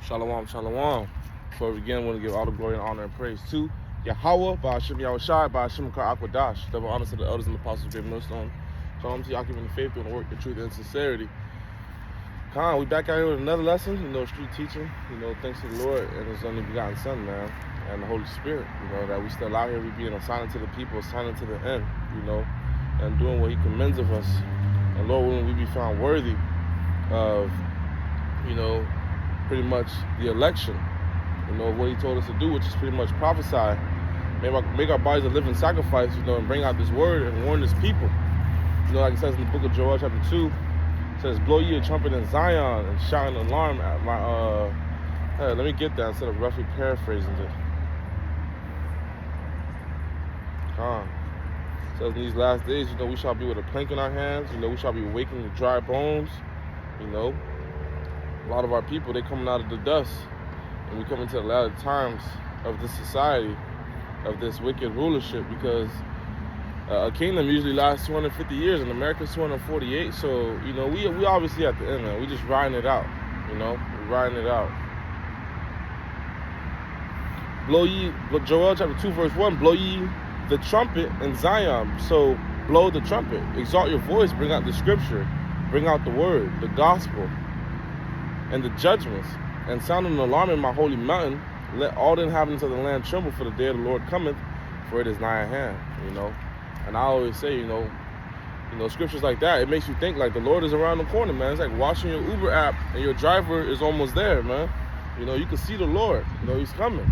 Shalom, shalom. Before we begin, I want to give all the glory and honor and praise to Yahweh, Ba'ashem Yahushai, Ba'ashem Kar Akwadash. Double honor to the elders and apostles of Great Millstone. Shalom to y'all giving the faith, doing the work, the truth, and sincerity. Khan, we back out here with another lesson, street teaching, thanks to the Lord and His only begotten Son, man, and the Holy Spirit, that we still out here, we being assigned to the people, assigned to the end, and doing what He commends of us. And Lord, willing, we be found worthy of, pretty much the election, what He told us to do, which is pretty much prophesy, make our bodies a living sacrifice, and bring out this word and warn His people. Like it says in the book of Joel, chapter 2, it says, blow ye a trumpet in Zion and shout an alarm at my, let me get that instead of roughly paraphrasing it. It says in these last days, we shall be with a plank in our hands, we shall be waking the dry bones, A lot of our people, they coming out of the dust, and we come into the latter times of this society, of this wicked rulership, because a kingdom usually lasts 250 years, and America's 248. So we obviously at the end, man. We just riding it out, we're riding it out. Blow ye, Joel chapter 2 verse 1, blow ye the trumpet in Zion. So blow the trumpet, exalt your voice, bring out the scripture, bring out the word, the gospel, and the judgments, and sound an alarm in my holy mountain. Let all the inhabitants of the land tremble, for the day of the Lord cometh, for it is nigh at hand. And I always say, scriptures like that, it makes you think like the Lord is around the corner, man. It's like watching your Uber app and your driver is almost there, man. You can see the Lord. He's coming.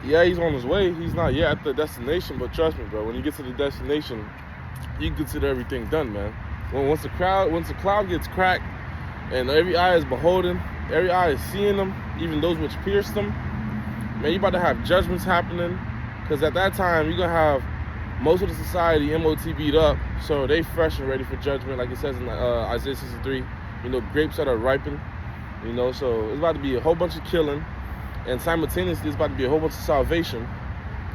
Yeah, He's on His way. He's not yet at the destination, but trust me, bro. When you get to the destination, you can consider everything done, man. Once the cloud gets cracked, and every eye is beholden, every eye is seeing them, even those which pierced them, man, you about to have judgments happening, because at that time, you're going to have most of the society MOTB'd up, so they fresh and ready for judgment, like it says in Isaiah 63, grapes that are ripened, so it's about to be a whole bunch of killing, and simultaneously, it's about to be a whole bunch of salvation.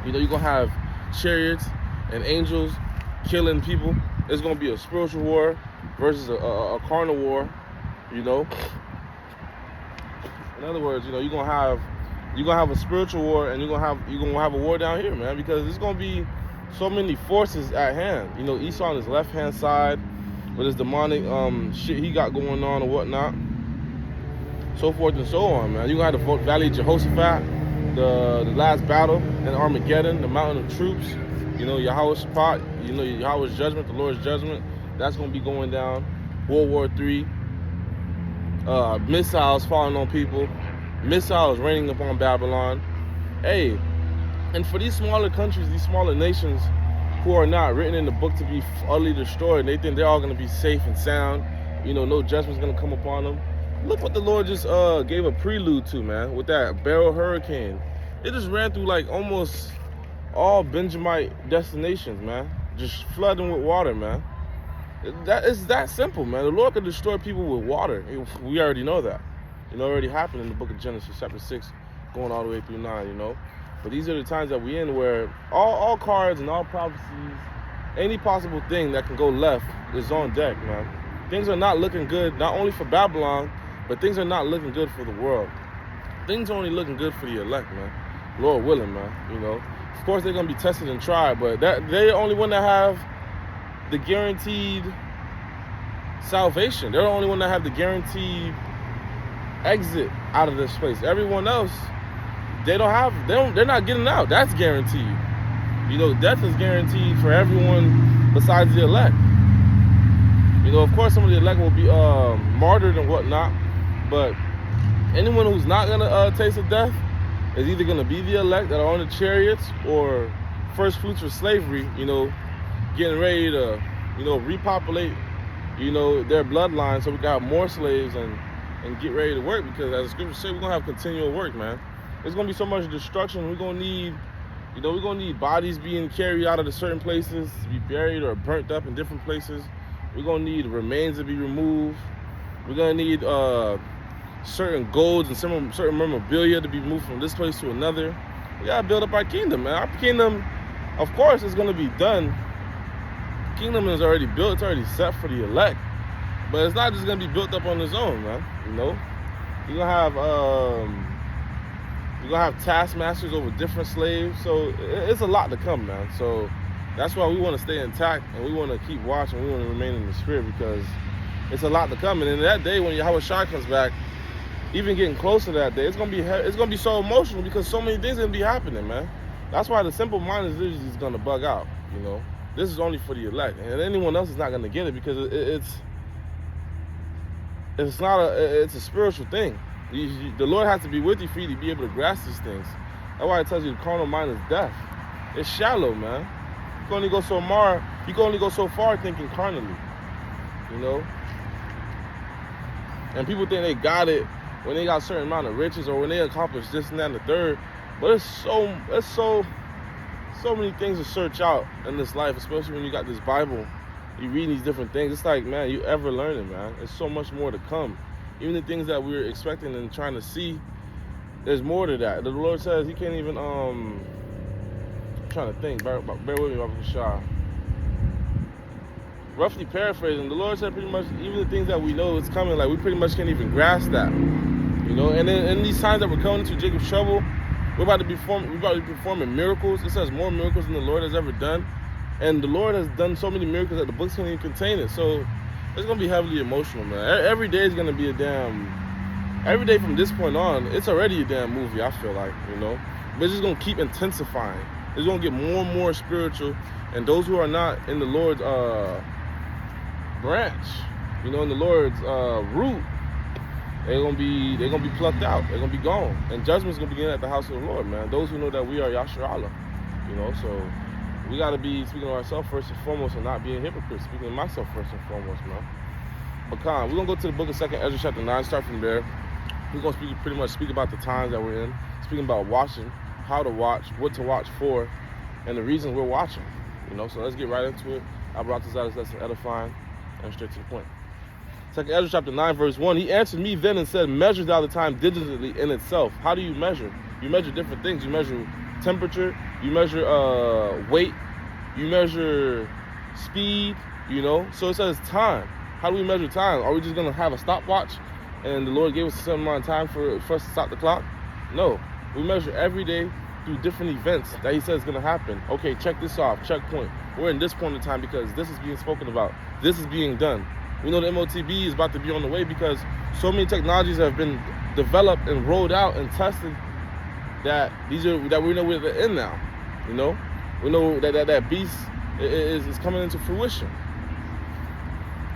You're going to have chariots and angels killing people. It's going to be a spiritual war versus a carnal war. In other words, you're gonna have a spiritual war, and you're gonna have a war down here, man, because there's gonna be so many forces at hand. Esau on his left hand side with his demonic shit he got going on and whatnot, so forth and so on, man. You're gonna have the Valley of Jehoshaphat, the last battle in Armageddon, the mountain of troops. Yahweh's spot. Yahweh's judgment, the Lord's judgment. That's gonna be going down. World War III. Missiles falling on people, missiles raining upon Babylon. Hey, and for these smaller countries, these smaller nations who are not written in the book to be utterly destroyed, and they think they're all going to be safe and sound, no judgment's going to come upon them. Look what the Lord just gave a prelude to, man, with that Beryl hurricane. It just ran through like almost all Benjamite destinations, man, just flooding with water, man. That is that simple, man. The Lord can destroy people with water. We already know that. It already happened in the book of Genesis, chapter 6, going all the way through 9, But these are the times that we're in where all cards and all prophecies, any possible thing that can go left is on deck, man. Things are not looking good, not only for Babylon, but things are not looking good for the world. Things are only looking good for the elect, man. Lord willing, man, Of course, they're going to be tested and tried, but they're the only one that have the guaranteed salvation. They're the only one that have the guaranteed exit out of this place. Everyone else, they're not getting out. That's guaranteed. Death is guaranteed for everyone besides the elect. Of course, some of the elect will be martyred and whatnot, but anyone who's not gonna taste of death is either gonna be the elect that are on the chariots or first fruits of slavery, getting ready to, repopulate, their bloodline, so we got more slaves and get ready to work, because as the scriptures say, we're gonna have continual work, man. There's gonna be so much destruction. We're gonna need bodies being carried out of the certain places to be buried or burnt up in different places. We're gonna need remains to be removed. We're gonna need certain golds and certain memorabilia to be moved from this place to another. We gotta build up our kingdom, man. Our kingdom, of course, is gonna be done. Kingdom is already built, it's already set for the elect, but it's not just gonna be built up on its own, man. You're gonna have taskmasters over different slaves. So it's a lot to come, man. So that's why we want to stay intact and we want to keep watching. We want to remain in the spirit because it's a lot to come. And in that day when Yahweh Shai comes back, even getting closer to that day, it's gonna be so emotional because so many things gonna be happening, man. That's why the simple mind is literally just gonna bug out. You know, this is only for the elect, and anyone else is not gonna get it because it's a spiritual thing. The Lord has to be with you for you to be able to grasp these things. That's why it tells you the carnal mind is death. It's shallow, man. You can only go so far thinking carnally. You know? And people think they got it when they got a certain amount of riches or when they accomplish this and that and the third. But it's so many things to search out in this life, especially when you got this Bible. You read these different things. It's like, man, you ever learning, man. There's so much more to come. Even the things that we're expecting and trying to see, there's more to that. The Lord says he can't even, I'm trying to think. Bear with me, Baba Shah. Roughly paraphrasing, the Lord said pretty much even the things that we know is coming, like we pretty much can't even grasp that. You know, and then in these times that we're coming into Jacob's trouble, we're about to be performing miracles. It says more miracles than the Lord has ever done. And the Lord has done so many miracles that the books can't even contain it. So it's going to be heavily emotional, man. Every day is going to be every day from this point on, it's already a damn movie, I feel like, you know. But it's just going to keep intensifying. It's going to get more and more spiritual. And those who are not in the Lord's branch, you know, in the Lord's root, they're gonna be plucked out. They're gonna be gone, and judgment's gonna begin at the house of the Lord, man. Those who know that we are Yasharallah, you know. So we gotta be speaking to ourselves first and foremost, and not being hypocrites. Speaking to myself first and foremost, man. But we're gonna go to the book of 2nd Ezra chapter 9. Start from there. We're gonna pretty much speak about the times that we're in, speaking about watching, how to watch, what to watch for, and the reasons we're watching. You know. So let's get right into it. I brought this out as lesson edifying and straight to the point. 2nd Ezra chapter 9 verse 1, he answered me then and said, measure thou the time diligently in itself. How do you measure? You measure different things. You measure temperature, you measure weight, you measure speed, you know. So it says time. How do we measure time? Are we just going to have a stopwatch and the Lord gave us a certain amount of time for us to stop the clock? No. We measure every day through different events that he says is going to happen. Okay, check this off, checkpoint. We're in this point in time because this is being spoken about. This is being done. We know the MOTB is about to be on the way because so many technologies have been developed and rolled out and tested that we know we're at the end now. You know, we know that beast is coming into fruition.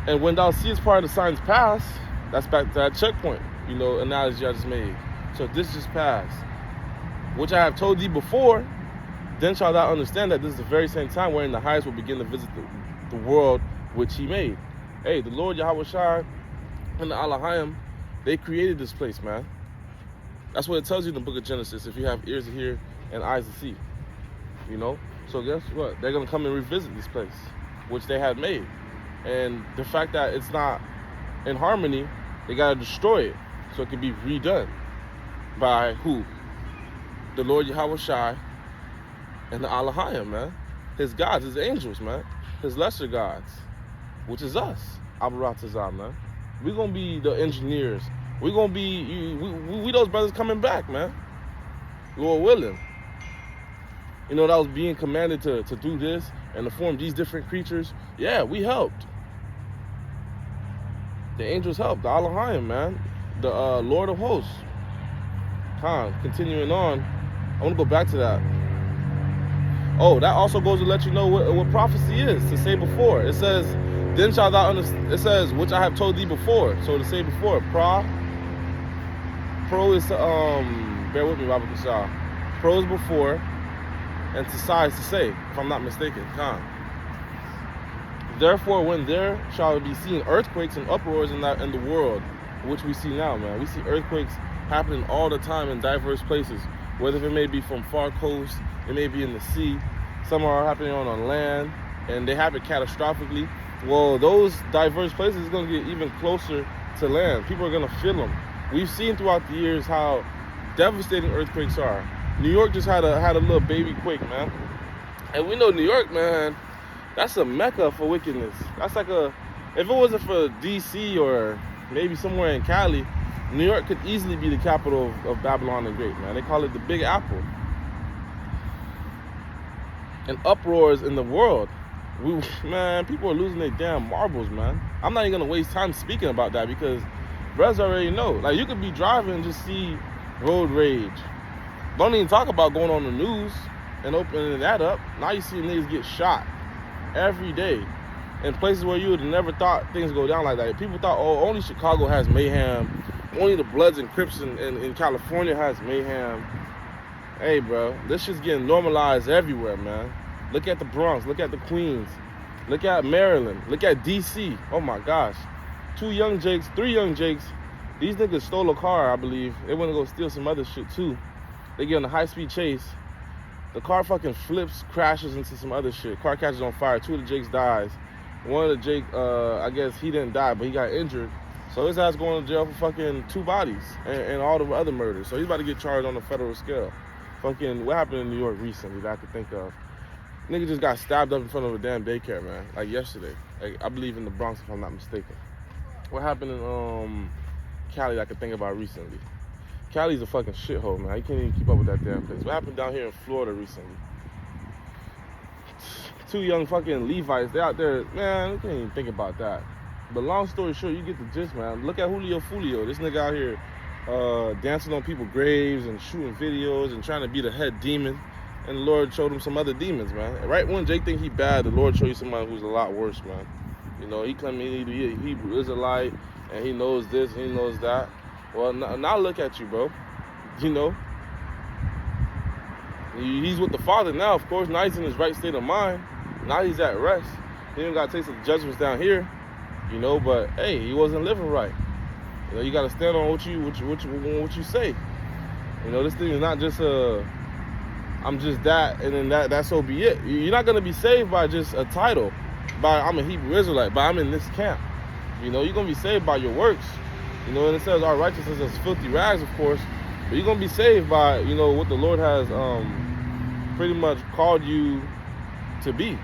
And when thou seest part of the signs pass, that's back to that checkpoint, you know, analogy I just made. So this just passed, which I have told thee before. Then shalt thou understand that this is the very same time wherein the highest will begin to visit the world which he made. Hey, the Lord Yahweh Shai and the Elohim, they created this place, man. That's what it tells you in the book of Genesis, if you have ears to hear and eyes to see. You know? So guess what? They're going to come and revisit this place, which they had made. And the fact that it's not in harmony, they got to destroy it so it can be redone. By who? The Lord Yahweh Shai and the Elohim, man. His gods, his angels, man. His lesser gods. Which is us, Abaratazah, man. We're going to be the engineers. We're going to be, we those brothers coming back, man. Lord willing. You know, that was being commanded to do this and to form these different creatures. Yeah, we helped. The angels helped, the Elohim, man. The Lord of hosts. Continuing on, I want to go back to that. Oh, that also goes to let you know what prophecy is, to say before. It says, then shalt thou understand, it says, which I have told thee before. So to say before, pro is bear with me, Baba Kashah. Pro is before, and to is to say, if I'm not mistaken. Therefore, when there shall be seen earthquakes and uproars in the world, which we see now, man. We see earthquakes happening all the time in diverse places, whether it may be from far coast, it may be in the sea, some are happening on land, and they happen catastrophically. Well, those diverse places is going to get even closer to land. People are going to feel them. We've seen throughout the years how devastating earthquakes are. New York just had a little baby quake, man. And we know New York, man, that's a mecca for wickedness. That's like if it wasn't for DC or maybe somewhere in Cali, New York could easily be the capital of Babylon the Great, man. They call it the Big Apple. And uproars in the world. Man, people are losing their damn marbles, man. I'm not even gonna waste time speaking about that because brothers already know. Like, you could be driving and just see road rage. Don't even talk about going on the news and opening that up. Now you see niggas get shot every day in places where you would have never thought things go down like that. People thought, oh, only Chicago has mayhem. Only the Bloods and Crips in California has mayhem. Hey, bro, this shit's getting normalized everywhere, man. Look at the Bronx. Look at the Queens. Look at Maryland. Look at D.C. Oh, my gosh. 3 young Jakes. These niggas stole a car, I believe. They went to go steal some other shit, too. They get on a high-speed chase. The car fucking flips, crashes into some other shit. Car catches on fire. 2 of the Jakes dies. One of the Jake, I guess he didn't die, but he got injured. So his ass going to jail for fucking 2 bodies and all the other murders. So he's about to get charged on a federal scale. Fucking, what happened in New York recently that I could think of? Nigga just got stabbed up in front of a damn daycare, man. Like yesterday. Like, I believe in the Bronx, if I'm not mistaken. What happened in Cali that I could think about recently? Cali's a fucking shithole, man. You can't even keep up with that damn place. What happened down here in Florida recently? 2 young fucking Levites, they out there, man, you can't even think about that. But long story short, you get the gist, man. Look at Julio Fulio. This nigga out here dancing on people's graves and shooting videos and trying to be the head demon. And the Lord showed him some other demons, man. Right when Jake think he bad, the Lord show you somebody who's a lot worse, man. You know, he claiming he's a Hebrew Israelite and he knows this and he knows that. Well, now look at you, bro. You know, he's with the Father now, of course. Now he's in his right state of mind. Now he's at rest. He ain't got to taste the judgments down here, you know. But hey, he wasn't living right. You know, you got to stand on what you say. You know, this thing is not just I'm just that, and then that so be it. You're not gonna be saved by just a title, by I'm a Hebrew Israelite, by I'm in this camp. You know, you're gonna be saved by your works. You know, and it says our righteousness is filthy rags, of course. But you're gonna be saved by, you know, what the Lord has pretty much called you to be.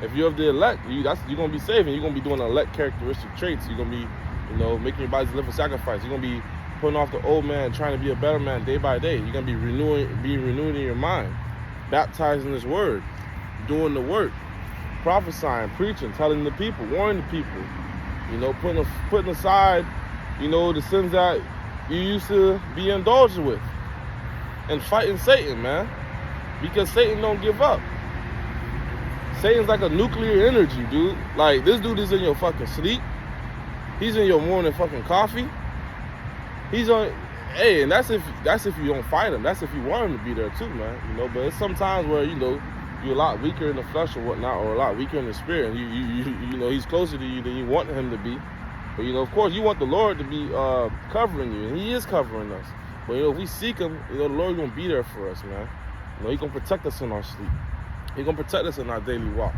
If you're of the elect, you're gonna be saved, and you're gonna be doing elect characteristic traits. You're gonna be, you know, making your bodies live for sacrifice. You're gonna be putting off the old man, trying to be a better man day by day. You're gonna be renewing in your mind, baptizing this word, doing the work, prophesying, preaching, telling the people, warning the people. You know, putting aside, you know, the sins that you used to be indulged with, and fighting Satan, man, because Satan don't give up. Satan's like a nuclear energy, dude. Like, this dude is in your fucking sleep. He's in your morning fucking coffee. He's on, hey, and that's if you don't fight him. That's if you want him to be there too, man. You know, but it's sometimes where, you know, you're a lot weaker in the flesh or whatnot, or a lot weaker in the spirit, and you know, he's closer to you than you want him to be. But, you know, of course, you want the Lord to be covering you, and he is covering us. But, you know, if we seek him, you know, the Lord's going to be there for us, man. You know, he's going to protect us in our sleep. He's going to protect us in our daily walk,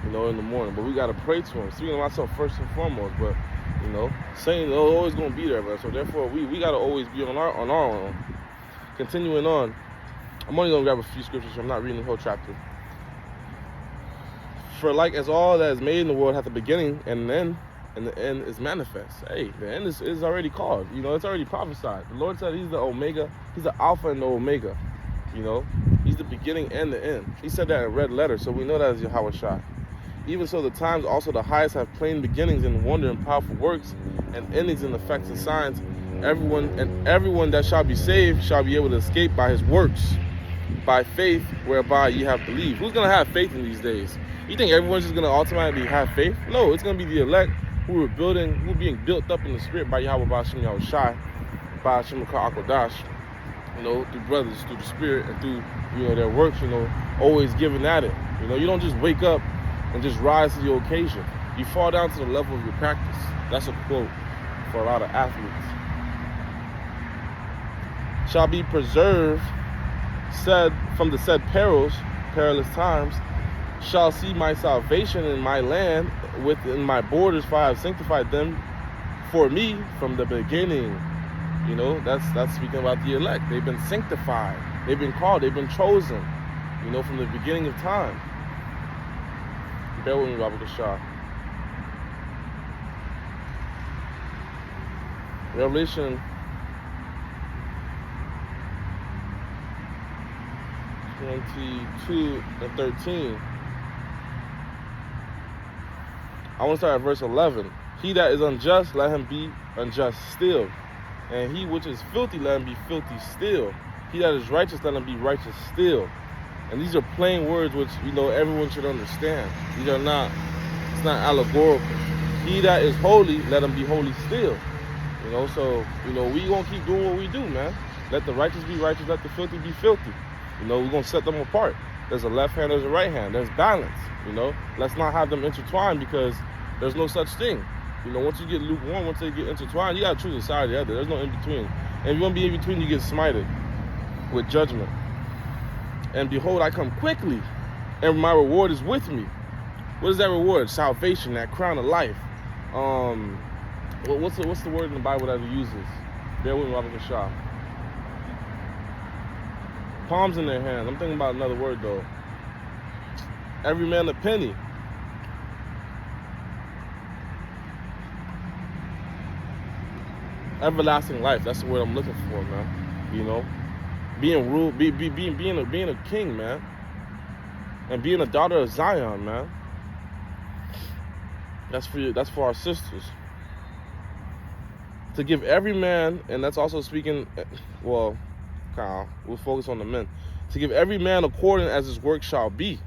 you know, in the morning. But we got to pray to him. Speaking of myself first and foremost, but, you know, Satan is always going to be there, man. So, therefore, we got to always be on our own. Continuing on, I'm only going to grab a few scriptures, so I'm not reading the whole chapter. For like as all that is made in the world hath a beginning and an end, and the end is manifest. Hey, the end is already called. You know, it's already prophesied. The Lord said he's the Omega. He's the Alpha and the Omega. You know, he's the beginning and the end. He said that in red letter, so we know that is Yahweh Shai. Even so, the times also the highest have plain beginnings in wonder and powerful works, and endings in effects and signs. Everyone that shall be saved shall be able to escape by his works, by faith whereby ye have believed. Who's gonna have faith in these days? You think everyone's just gonna automatically have faith? No, it's gonna be the elect who are being built up in the spirit by Yahweh Ba'ashem Yahweh Shai, Ba'ashem Akodash, you know, through brothers, through the spirit, and through, you know, their works, you know, always giving at it. You know, you don't just wake up and just rise to the occasion. You fall down to the level of your practice. That's a quote for a lot of athletes. Shall be preserved, said from the said perils, perilous times, shall see my salvation in my land, within my borders, for I have sanctified them for me from the beginning. You know, that's speaking about the elect. They've been sanctified. They've been called. They've been chosen, you know, from the beginning of time. Bear with me, Baba Kashar. Revelation 22 and 13. I want to start at verse 11. He that is unjust, let him be unjust still. And he which is filthy, let him be filthy still. He that is righteous, let him be righteous still. And these are plain words which, everyone should understand. These are not, it's not allegorical. He that is holy, let him be holy still. So, we going to keep doing what we do, man. Let the righteous be righteous, let the filthy be filthy. We're going to set them apart. There's a left hand, there's a right hand. There's balance, Let's not have them intertwined because there's no such thing. Once you get lukewarm, once they get intertwined, you got to choose a side or the other. There's no in-between. And if you want to be in between, you get smited with judgment. And behold, I come quickly, and my reward is with me. What is that reward? Salvation, that crown of life. What's the word in the Bible that it uses? Bear with me, Robert Shaw. Palms in their hands. I'm thinking about another word though. Every man a penny. Everlasting life. That's the word I'm looking for, man. Being ruled, being a king, man, and being a daughter of Zion, man. That's for you. That's for our sisters. To give every man, and that's also speaking. Well, we'll focus on the men. To give every man according as his work shall be,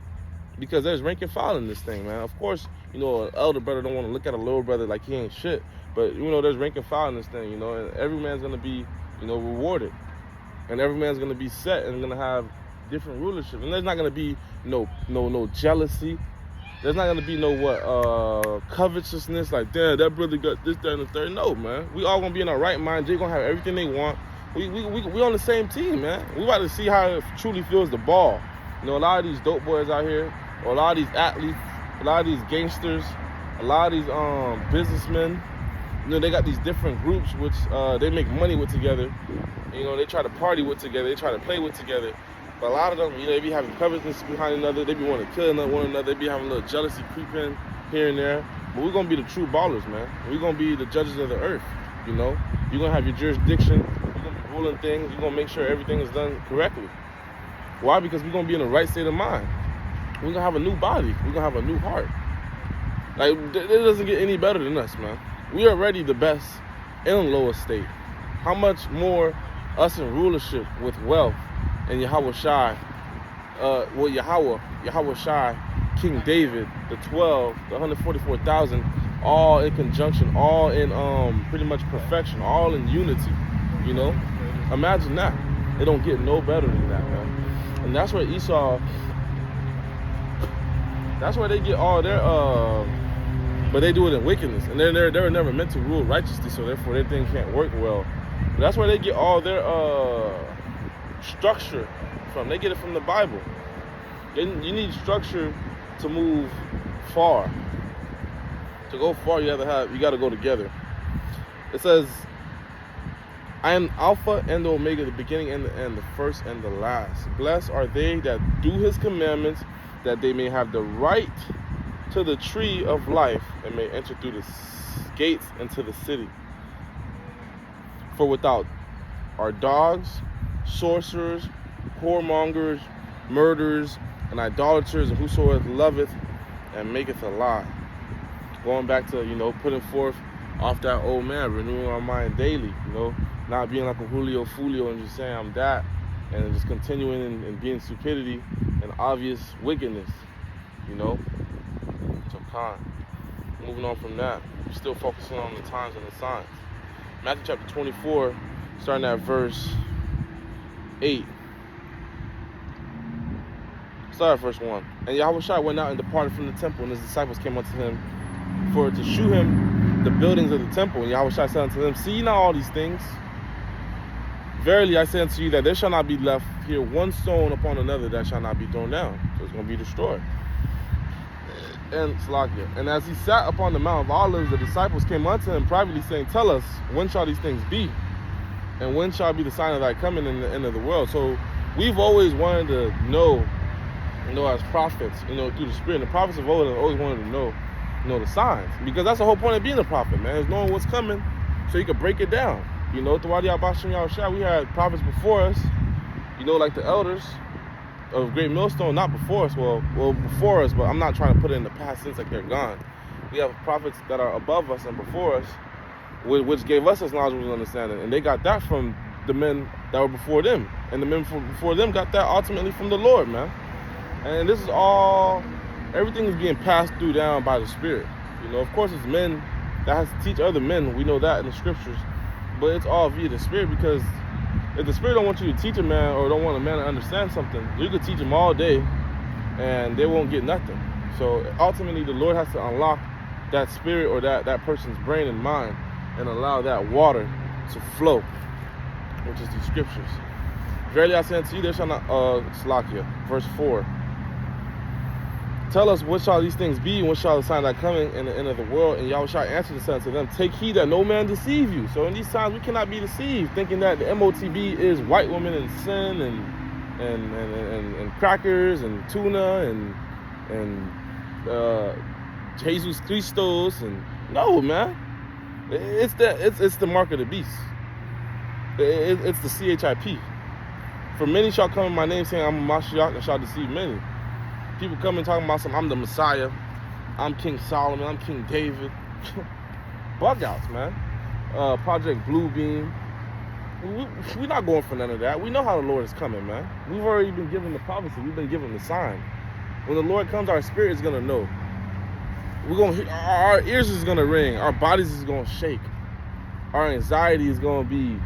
because there's rank and file in this thing, man. Of course, an elder brother don't want to look at a little brother like he ain't shit, but there's rank and file in this thing, and every man's gonna be, rewarded. And every man's gonna be set and gonna have different rulership. And there's not gonna be no jealousy. There's not gonna be no covetousness, like damn, that brother got this, that, and the third. No, man. We all gonna be in our right mind. They gonna have everything they want. We on the same team, man. We about to see how it truly feels the ball. A lot of these dope boys out here, or a lot of these athletes, a lot of these gangsters, a lot of these businessmen. They got these different groups which they make money with together. They try to party with together. They try to play with together. But a lot of them, they be having covetousness behind another. They be wanting to kill one another. They be having a little jealousy creep in here and there. But we're going to be the true ballers, man. We're going to be the judges of the earth, You're going to have your jurisdiction. You're going to be ruling things. You're going to make sure everything is done correctly. Why? Because we're going to be in the right state of mind. We're going to have a new body. We're going to have a new heart. Like, it doesn't get any better than us, man. We are already the best in lowest state. How much more us in rulership with wealth and Yahweh Shai, Yahweh Shai, King David, the 12, the 144,000, all in conjunction, all in pretty much perfection, all in unity, Imagine that. It don't get no better than that, man. And that's where Esau, that's where they get all their, but they do it in wickedness. And they were never meant to rule righteously, so therefore their thing can't work well. But that's where they get all their structure from. They get it from the Bible. You need structure to move far. To go far, you got to go together. It says, I am Alpha and the Omega, the beginning and the end, the first and the last. Blessed are they that do his commandments, that they may have the right to the tree of life and may enter through the gates into the city. For without are dogs, sorcerers, whoremongers, murderers, and idolaters, and whosoever loveth and maketh a lie. Going back to, putting forth off that old man, renewing our mind daily, not being like a Julio Fulio and just saying I'm that, and just continuing and being stupidity and obvious wickedness, So moving on from that, we're still focusing on the times and the signs. Matthew chapter 24, starting at verse 8. Start at verse 1. And Yahweh Shai went out and departed from the temple, and his disciples came unto him for to shew him the buildings of the temple. And Yahweh Shai said unto them, see ye not all these things? Verily I say unto you that there shall not be left here one stone upon another that shall not be thrown down. So it's going to be destroyed. And Salakia. And as he sat upon the Mount of Olives, the disciples came unto him privately, saying, tell us, when shall these things be? And when shall be the sign of thy coming in the end of the world? So we've always wanted to know, as prophets, through the Spirit. And the prophets of old have always wanted to know, the signs. Because that's the whole point of being a prophet, man, is knowing what's coming so you can break it down. Throughout the Abashim Yahushua, we had prophets before us, like the elders great millstone, not before us, well before us, but I'm not trying to put it in the past tense like they're gone. We have prophets that are above us and before us, which gave us this knowledge and understanding, and they got that from the men that were before them, and the men before them got that ultimately from the Lord, man. And this is all, everything is being passed through down by the Spirit. You know, of course, it's men that has to teach other men. We know that in the scriptures, but it's all via the Spirit, because if the Spirit don't want you to teach a man or don't want a man to understand something, you could teach them all day and they won't get nothing. So ultimately, the Lord has to unlock that spirit or that person's brain and mind and allow that water to flow, which is these scriptures. Verily I say unto you, there shall not, Salakia, verse 4. Tell us, what shall these things be, and what shall the sign that coming in the end of the world? And Yahweh shall answer the son to them, take heed that no man deceive you. So in these times, we cannot be deceived, thinking that the MOTB is white women and sin and crackers and tuna and Jesus Christos, and no, man. It's the mark of the beast. It's the CHIP. For many shall come in my name, saying I'm a Mashiach, and shall deceive many. People come and talking about something, I'm the Messiah, I'm King Solomon, I'm King David. Bug outs, man. Project Bluebeam. We're not going for none of that. We know how the Lord is coming, man. We've already been given the prophecy. We've been given the sign. When the Lord comes, our spirit is going to know. Our ears is going to ring. Our bodies is going to shake. Our anxiety is going to be...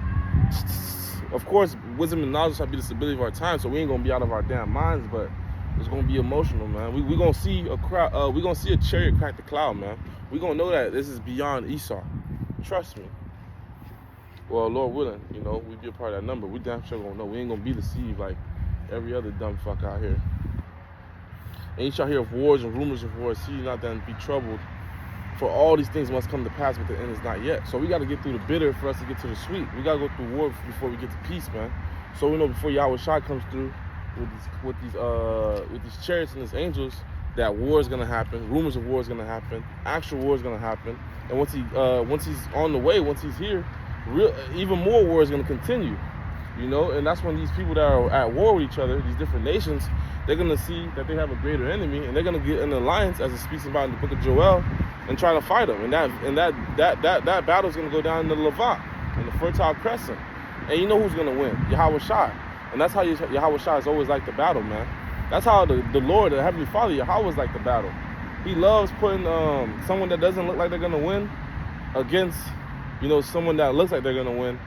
Of course, wisdom and knowledge shall be the stability of our time, so we ain't going to be out of our damn minds, but it's going to be emotional, man. We're going to see a crowd. We're going to see a chariot crack the cloud, man. We're going to know that this is beyond Esau. Trust me. Well, Lord willing, you know, we be a part of that number. We damn sure going to know. We ain't going to be deceived like every other dumb fuck out here. And you shall hear of wars and rumors of wars. See not then be troubled. For all these things must come to pass, but the end is not yet. So we got to get through the bitter for us to get to the sweet. We got to go through war before we get to peace, man. So we know before Yahweh Shai comes through with these chariots and these angels, that war is gonna happen. Rumors of war is gonna happen. Actual war is gonna happen. And once he's on the way, once he's here, even more war is gonna continue. You know, and that's when these people that are at war with each other, these different nations, they're gonna see that they have a greater enemy, and they're gonna get an alliance, as it speaks about in the book of Joel, and try to fight them. And that battle is gonna go down in the Levant, in the Fertile Crescent. And you know who's gonna win? Yahweh Shai. And that's how Yahweh Shai is always like the battle, man. That's how the Lord, the Heavenly Father, Yahweh is like the battle. He loves putting someone that doesn't look like they're gonna win against, you know, someone that looks like they're gonna win,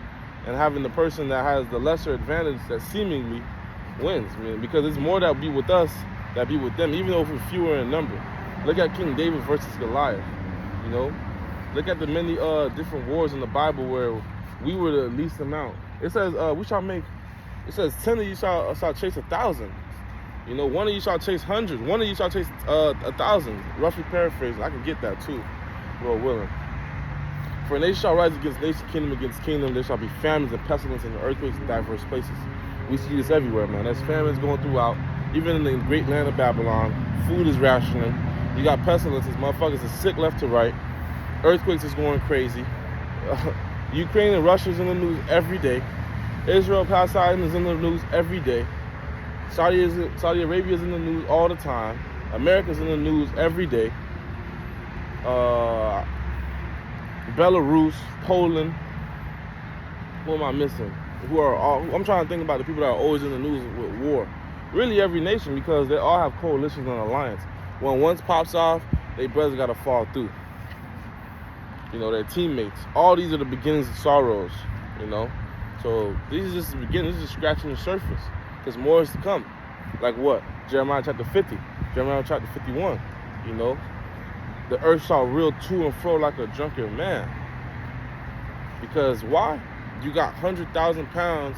and having the person that has the lesser advantage that seemingly wins, man. Because it's more that be with us that be with them, even though we're fewer in number. Look at King David versus Goliath. You know, look at the many different wars in the Bible where we were the least amount. It says we shall make. It says 10 of you shall chase 1,000. You know, one of you shall chase hundreds. One of you shall chase 1,000. Roughly paraphrasing. I can get that too, Lord willing. For a nation shall rise against nation, kingdom against kingdom. There shall be famines and pestilence and earthquakes in diverse places. We see this everywhere, man. There's famines going throughout. Even in the great land of Babylon, food is rationing. You got pestilences. Motherfuckers are sick left to right. Earthquakes is going crazy. Ukraine and Russia is in the news every day. Israel, Palestine is in the news every day. Saudi Arabia is in the news all the time. America's in the news every day. Belarus, Poland. Who am I missing? I'm trying to think about the people that are always in the news with war. Really every nation, because they all have coalitions and alliance. When one pops off, their brothers got to fall through. You know, their teammates. All these are the beginnings of sorrows, you know. So these are just the beginning. This is just scratching the surface. Because more is to come. Like what? Jeremiah chapter 50. Jeremiah chapter 51. You know? The earth shall reel to and fro like a drunken man. Because why? You got 100,000 pounds,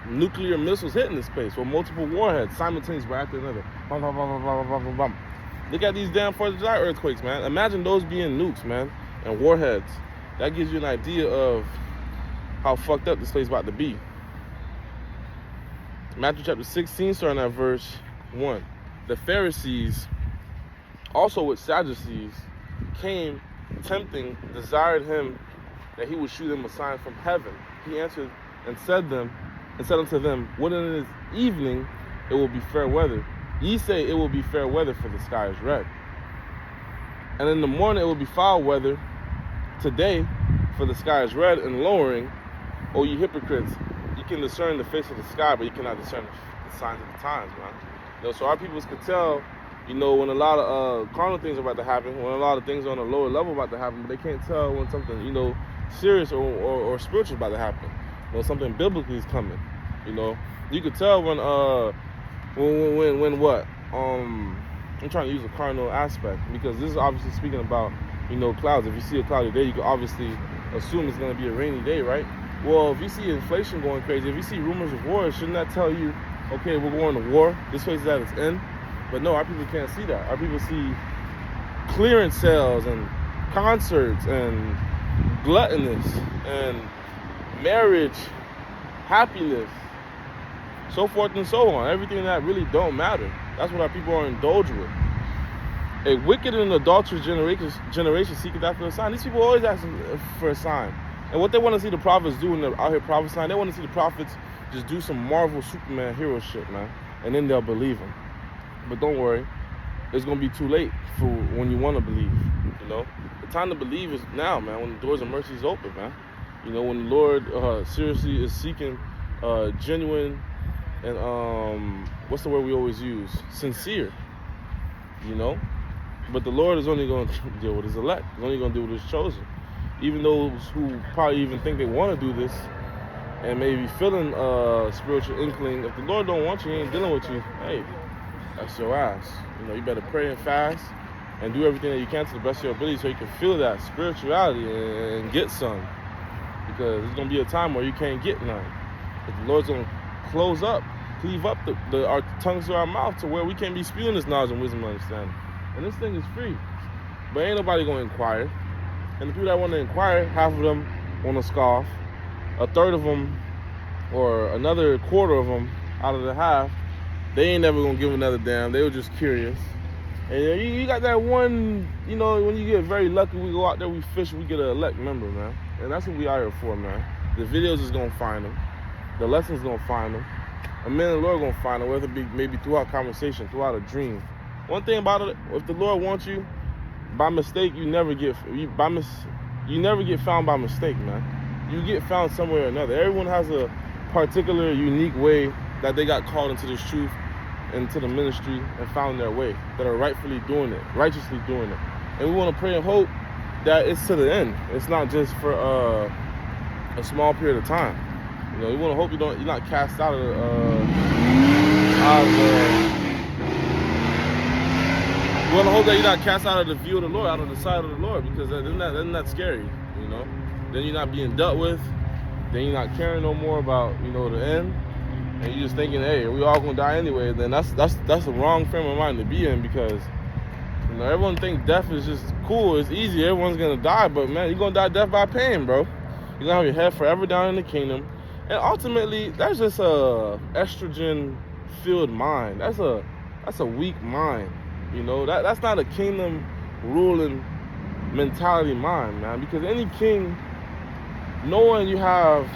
nuclear missiles hitting this place with multiple warheads simultaneously right after another. Bum, bum, bum, bum, bum, bum, bum. Look at these damn 4th of July earthquakes, man. Imagine those being nukes, man, and warheads. That gives you an idea of how fucked up this place is about to be. Matthew chapter 16, starting at verse 1. The Pharisees, also with Sadducees, came tempting, desired him that he would shew them a sign from heaven. He answered and said them, and said unto them, when it is evening, it will be fair weather. Ye say it will be fair weather, for the sky is red. And in the morning it will be foul weather. Today, for the sky is red and lowering. O ye hypocrites, you can discern the face of the sky, but you cannot discern the signs of the times, man. So our peoples could tell, when a lot of carnal things are about to happen, when a lot of things on a lower level about to happen, but they can't tell when something, serious or spiritual about to happen. Something biblically is coming. You could tell when what? I'm trying to use a cardinal aspect, because this is obviously speaking about, clouds. If you see a cloudy day, you can obviously assume it's going to be a rainy day, right? Well, if you see inflation going crazy, if you see rumors of war, shouldn't that tell you, okay, we're going to war, this place is at its end? But no, our people can't see that. Our people see clearance sales and concerts and gluttonous and marriage, happiness, so forth and so on. Everything that really don't matter. That's what our people are indulged with. A wicked and adulterous generation seeketh after a sign. These people always asking for a sign. And what they want to see the prophets do when they're out here prophesying, they want to see the prophets just do some Marvel Superman hero shit, man. And then they'll believe them. But don't worry, it's going to be too late for when you want to believe, The time to believe is now, man, when the doors of mercy is open, man. When the Lord seriously is seeking genuine and, what's the word we always use? Sincere, But the Lord is only going to deal with his elect. He's only going to deal with his chosen. Even those who probably even think they want to do this and maybe feeling spiritual inkling, if the Lord don't want you, he ain't dealing with you, hey, that's your ass. You better pray and fast and do everything that you can to the best of your ability so you can feel that spirituality and get some. Because there's going to be a time where you can't get none. If the Lord's going to cleave up our tongues to our mouth to where we can't be spewing this knowledge and wisdom and understanding. And this thing is free. But ain't nobody going to inquire. And the people that want to inquire, half of them want to scoff. A third of them, or another quarter of them out of the half, they ain't never going to give another damn. They were just curious. And you got that one, when you get very lucky, we go out there, we fish, we get an elect member, man. And that's what we out here for, man. The videos is going to find them. The lessons going to find them. A man and the Lord going to find them, whether it be maybe throughout conversation, throughout a dream. One thing about it, if the Lord wants you, by mistake, you never get found by mistake, man. You get found somewhere or another. Everyone has a particular, unique way that they got called into this truth, into the ministry, and found their way, that are rightfully doing it, righteously doing it. And we want to pray and hope that it's to the end. It's not just for a small period of time. We want to hope you're not cast out of we want to hope that you're not cast out of the view of the Lord, out of the sight of the Lord, because then that's scary, Then you're not being dealt with. Then you're not caring no more about, the end. And you're just thinking, hey, we all gonna die anyway. Then that's the wrong frame of mind to be in, because everyone thinks death is just cool, it's easy, everyone's gonna die, but man, you're gonna die death by pain, bro. You're gonna have your head forever down in the kingdom. And ultimately, that's just a estrogen-filled mind. That's a weak mind. That's not a kingdom ruling mentality mind, man. Because any king, knowing you have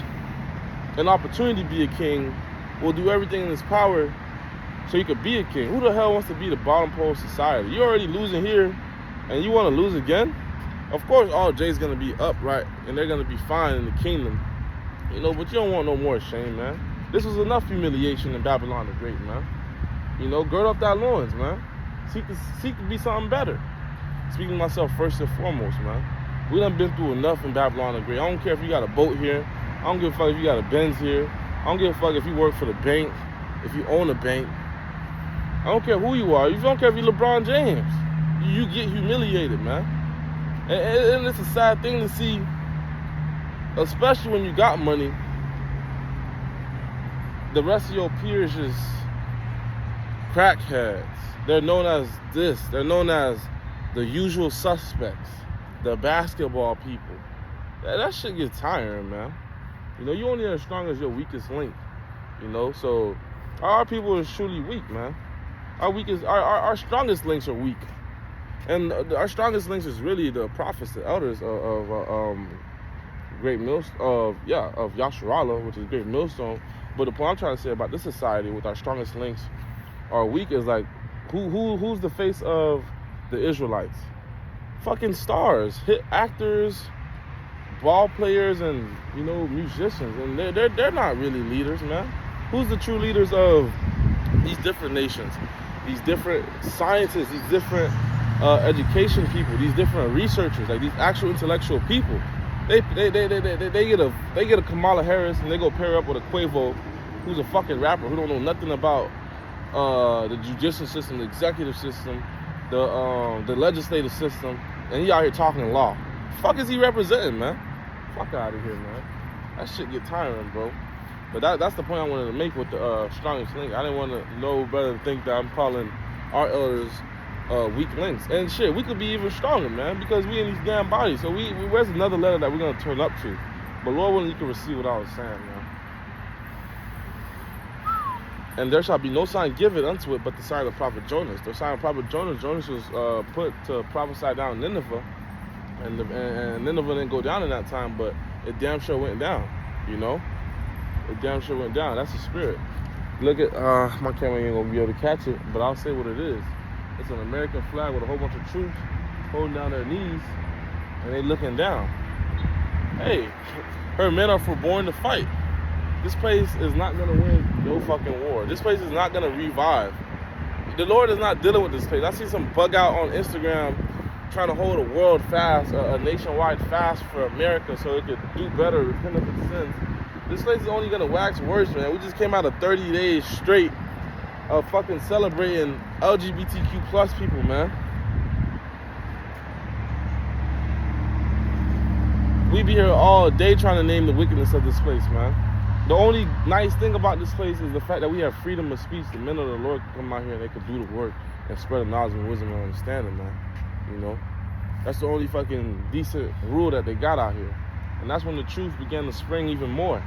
an opportunity to be a king, will do everything in his power so you could be a king. Who the hell wants to be the bottom pole of society? You're already losing here, and you want to lose again? Of course, all J's gonna be upright, and they're gonna be fine in the kingdom. But you don't want no more shame, man. This was enough humiliation in Babylon the Great, man. Gird up that loins, man. Seek to be something better. Speaking to myself first and foremost, man. We done been through enough in Babylon the Great. I don't care if you got a boat here. I don't give a fuck if you got a Benz here. I don't give a fuck if you work for the bank, if you own a bank. I don't care who you are. You don't care if you're LeBron James. You get humiliated, man. And it's a sad thing to see, especially when you got money. The rest of your peers just crackheads. They're known as this. They're known as the usual suspects, the basketball people. That shit gets tiring, man. You only as strong as your weakest link. So our people is truly weak, man. Our strongest links are weak, and our strongest links is really the prophets, the elders of Great Millstone, of Yasharallah, which is Great Millstone. But the point I'm trying to say about this society with our strongest links are weak is like, who's the face of the Israelites? Fucking stars, hit actors, ball players, and musicians, and they're not really leaders, man. Who's the true leaders of these different nations, these different scientists, these different education people, these different researchers, like these actual intellectual people? They get a Kamala Harris and they go pair up with a Quavo, who's a fucking rapper who don't know nothing about the judicial system, the executive system, the legislative system, and he out here talking law. Fuck is he representing, man? Fuck out of here, man. That shit get tiring, bro. But that's the point I wanted to make with the strongest link. I didn't want no brother to think that I'm calling our elders weak links. And shit, we could be even stronger, man, because we in these damn bodies. So where's another letter that we're gonna turn up to? But Lord willing, you can receive what I was saying, man. And there shall be no sign given unto it but the sign of prophet Jonas. The sign of prophet Jonas was put to prophesy down Nineveh. And Nineveh didn't go down in that time, but it damn sure went down, It damn sure went down. That's the spirit. Look at, my camera ain't gonna be able to catch it, but I'll say what it is. It's an American flag with a whole bunch of troops holding down their knees, and they looking down. Hey, her men are foreborn to fight. This place is not gonna win no fucking war. This place is not gonna revive. The Lord is not dealing with this place. I see some bug out on Instagram trying to hold a world fast, a nationwide fast for America so it could do better, repent of its sins. This place is only gonna wax worse, man. We just came out of 30 days straight of fucking celebrating LGBTQ plus people, man. We be here all day trying to name the wickedness of this place, man. The only nice thing about this place is the fact that we have freedom of speech. The men of the Lord can come out here and they can do the work and spread the knowledge and wisdom and understanding, man. That's the only fucking decent rule that they got out here. And that's when the truth began to spring even more.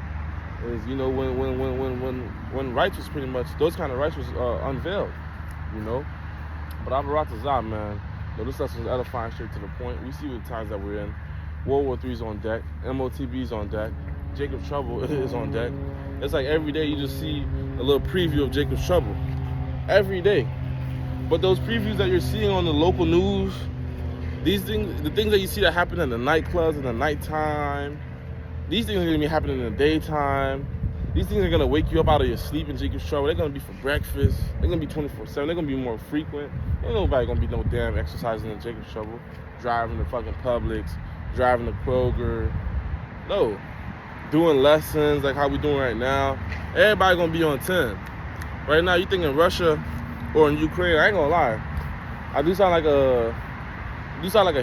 Is, when rights was pretty much, those kind of rights was unveiled, But Abaratazah, man, this lesson is edifying, straight to the point. We see the times that we're in. World War III's on deck. MOTB's on deck. Jacob's Trouble is on deck. It's like every day you just see a little preview of Jacob's Trouble. Every day. But those previews that you're seeing on the local news, these things, the things that you see that happen in the nightclubs in the nighttime, these things are going to be happening in the daytime. These things are going to wake you up out of your sleep in Jacob's Trouble. They're going to be for breakfast. They're going to be 24/7. They're going to be more frequent. Ain't nobody going to be no damn exercising in Jacob's Trouble. Driving to fucking Publix. Driving to Kroger. No. Doing lessons like how we doing right now. Everybody going to be on 10. Right now, you think in Russia or in Ukraine, I ain't going to lie. I do sound like a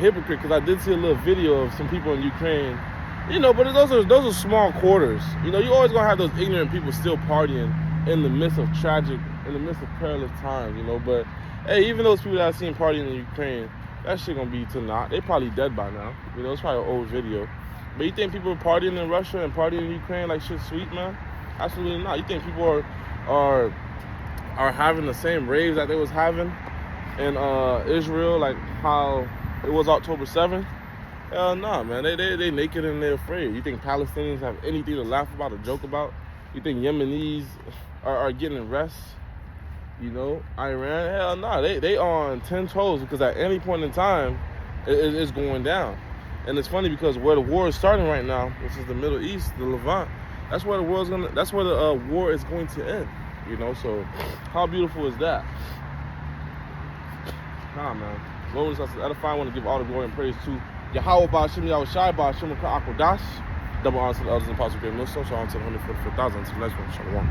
hypocrite because I did see a little video of some people in Ukraine. But those are small quarters. You always gonna have those ignorant people still partying in the midst of perilous times. But hey, even those people that I've seen partying in Ukraine, that shit gonna be to naught. They probably dead by now. It's probably an old video. But you think people are partying in Russia and partying in Ukraine like shit sweet, man? Absolutely not. You think people are having the same raves that they was having in Israel, like how it was October 7th? Hell no, man. They naked and they're afraid. You think Palestinians have anything to laugh about or joke about? You think Yemenis are getting rest? Iran? Hell no. They on 10 toes because at any point in time, it's going down. And it's funny because where the war is starting right now, which is the Middle East, the Levant, that's where the war is going to end. So how beautiful is that? Nah, man. Lord, that's edifying. I want to give all the glory and praise to Yahweh Ba'Shem, Yahweh Shai Ba'Shem, Akodash. Double honor to the elders and apostles of Great Millstone. So on to the 144,000. To the next one. Shalom.